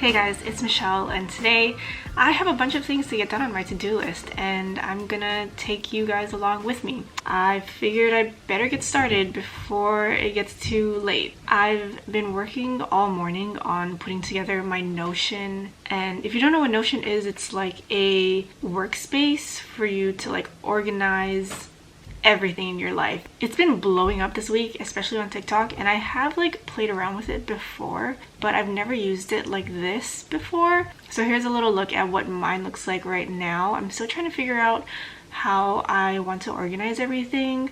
Hey guys, it's Michelle, and today I have a bunch of things to get done on my to-do list, and I'm gonna take you guys along with me. I figured I'd better get started before it gets too late. I've been working all morning on putting together my Notion, and if you don't know what Notion is, it's like a workspace for you to organize everything in your life. It's been blowing up this week, especially on TikTok, and I have played around with it before, but I've never used it like this before. So here's a little look at what mine looks like right now. I'm still trying to figure out how I want to organize everything,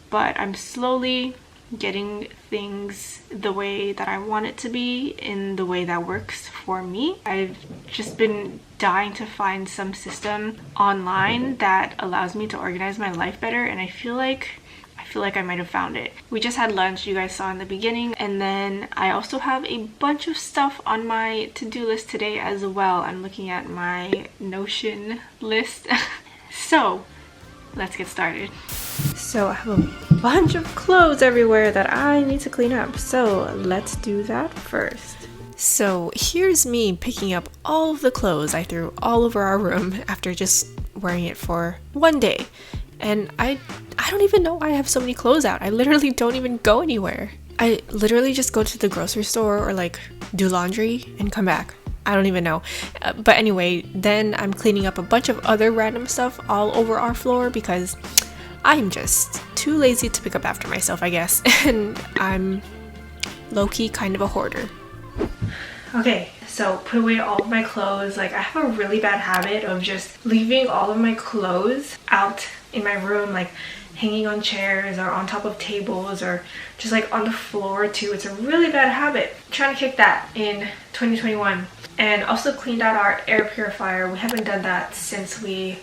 but I'm slowly getting things the way that I want it to be, in the way that works for me. I've just been dying to find some system online that allows me to organize my life better, and I feel like I might have found it. We just had lunch, you guys saw in the beginning, and then I also have a bunch of stuff on my to-do list today as well. I'm looking at my Notion list. So let's get started. So I have a bunch of clothes everywhere that I need to clean up, so let's do that first. So here's me picking up all of the clothes I threw all over our room after just wearing it for one day. And I don't even know why I have so many clothes out. I literally don't even go anywhere. I literally just go to the grocery store or do laundry and come back. I don't even know. But anyway, then I'm cleaning up a bunch of other random stuff all over our floor because I'm just too lazy to pick up after myself, I guess. And I'm low-key kind of a hoarder. Okay, so put away all of my clothes. I have a really bad habit of just leaving all of my clothes out in my room, hanging on chairs or on top of tables or just on the floor too. It's a really bad habit. I'm trying to kick that in 2021. And also cleaned out our air purifier. We haven't done that since we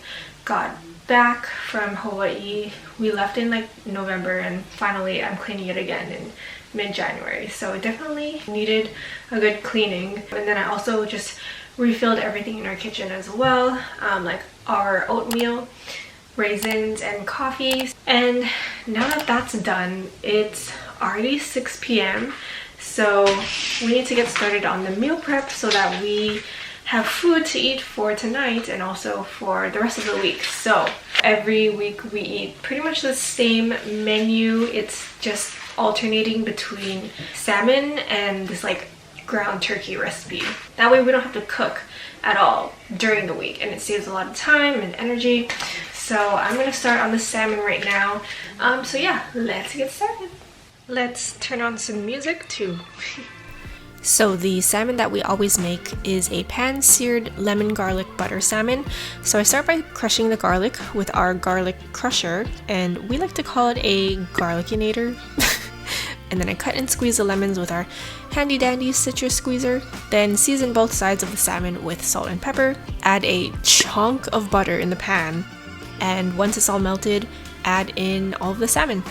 got back from Hawaii. We left in November, and finally I'm cleaning it again in mid-January. So it definitely needed a good cleaning. And then I also just refilled everything in our kitchen as well, our oatmeal, raisins, and coffee. And now that that's done, it's already 6 p.m. So we need to get started on the meal prep so that we have food to eat for tonight and also for the rest of the week. So every week we eat pretty much the same menu. It's just alternating between salmon and this ground turkey recipe. That way we don't have to cook at all during the week, and it saves a lot of time and energy. So I'm gonna start on the salmon right now. So yeah, let's get started. Let's turn on some music too. So the salmon that we always make is a pan-seared lemon garlic butter salmon. So I start by crushing the garlic with our garlic crusher, and we like to call it a garlicinator. And then I cut and squeeze the lemons with our handy dandy citrus squeezer. Then season both sides of the salmon with salt and pepper. Add a chunk of butter in the pan, and once it's all melted, add in all of the salmon.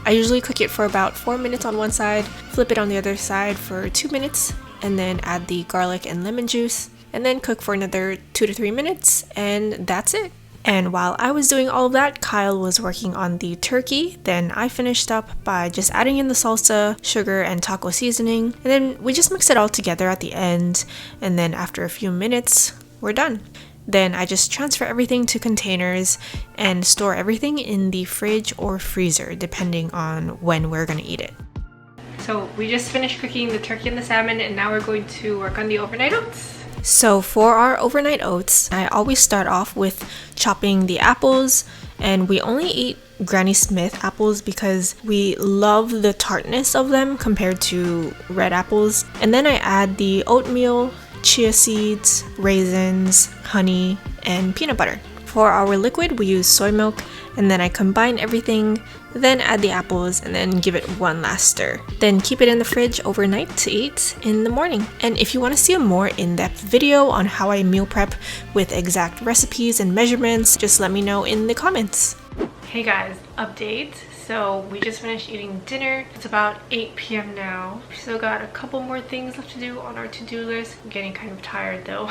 I usually cook it for about 4 minutes on one side, flip it on the other side for 2 minutes, and then add the garlic and lemon juice, and then cook for another 2 to 3 minutes, and that's it. And while I was doing all of that, Kyle was working on the turkey. Then I finished up by just adding in the salsa, sugar, and taco seasoning, and then we just mix it all together at the end, and then after a few minutes, we're done. Then I just transfer everything to containers and store everything in the fridge or freezer, depending on when we're gonna eat it. So we just finished cooking the turkey and the salmon, and now we're going to work on the overnight oats. So for our overnight oats, I always start off with chopping the apples, and we only eat Granny Smith apples because we love the tartness of them compared to red apples. And then I add the oatmeal, chia seeds, raisins, honey, and peanut butter. For our liquid, we use soy milk, and then I combine everything, then add the apples, and then give it one last stir. Then keep it in the fridge overnight to eat in the morning. And if you want to see a more in-depth video on how I meal prep with exact recipes and measurements, just let me know in the comments. Hey guys, update. So we just finished eating dinner. It's about 8 p.m. now. We still got a couple more things left to do on our to-do list. I'm getting kind of tired though.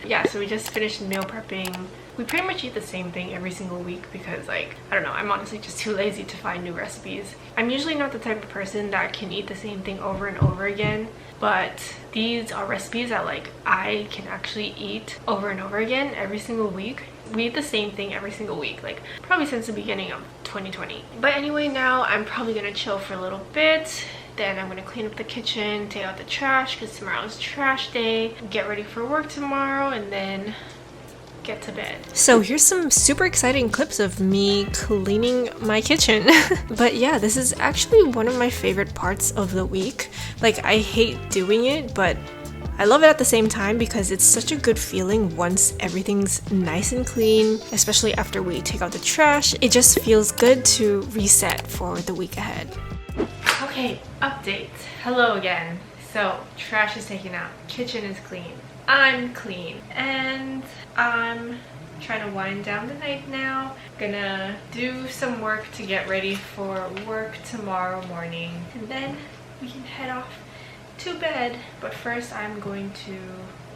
yeah, so we just finished meal prepping. We pretty much eat the same thing every single week because, like, I don't know, I'm honestly just too lazy to find new recipes. I'm usually not the type of person that can eat the same thing over and over again, but these are recipes that, like, I can actually eat over and over again every single week. We eat the same thing every single week, like probably since the beginning of 2020. But anyway, now I'm probably gonna chill for a little bit. Then I'm gonna clean up the kitchen, take out the trash because tomorrow's trash day, get ready for work tomorrow, and then get to bed. So here's some super exciting clips of me cleaning my kitchen. But yeah, this is actually one of my favorite parts of the week. Like, I hate doing it, but I love it at the same time because it's such a good feeling once everything's nice and clean, especially after we take out the trash. It just feels good to reset for the week ahead. Okay, update. Hello again. So, trash is taken out, kitchen is clean, I'm clean, and I'm trying to wind down the night now. Gonna do some work to get ready for work tomorrow morning, and then we can head off to bed. But first I'm going to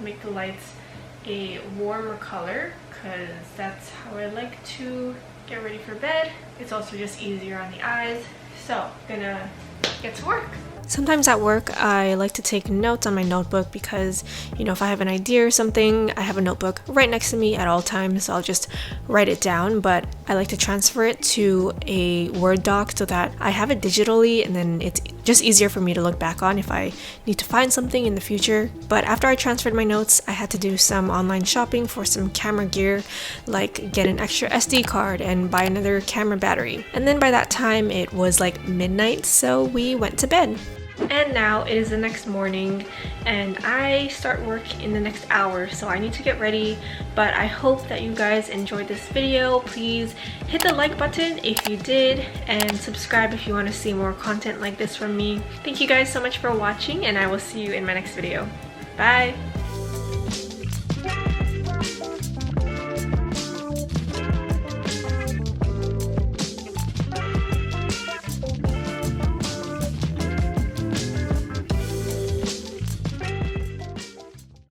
make the lights a warmer color because that's how I like to get ready for bed. It's also just easier on the eyes. So gonna get to work. Sometimes at work, I like to take notes on my notebook because, you know, if I have an idea or something, I have a notebook right next to me at all times, so I'll just write it down. But I like to transfer it to a Word doc so that I have it digitally, and then it's just easier for me to look back on if I need to find something in the future. But after I transferred my notes, I had to do some online shopping for some camera gear, like get an extra SD card and buy another camera battery. And then by that time, it was like midnight, so we went to bed. And now it is the next morning and I start work in the next hour, so I need to get ready. But I hope that you guys enjoyed this video. Please hit the like button if you did, and subscribe if you want to see more content like this from me. Thank you guys so much for watching, and I will see you in my next video. Bye!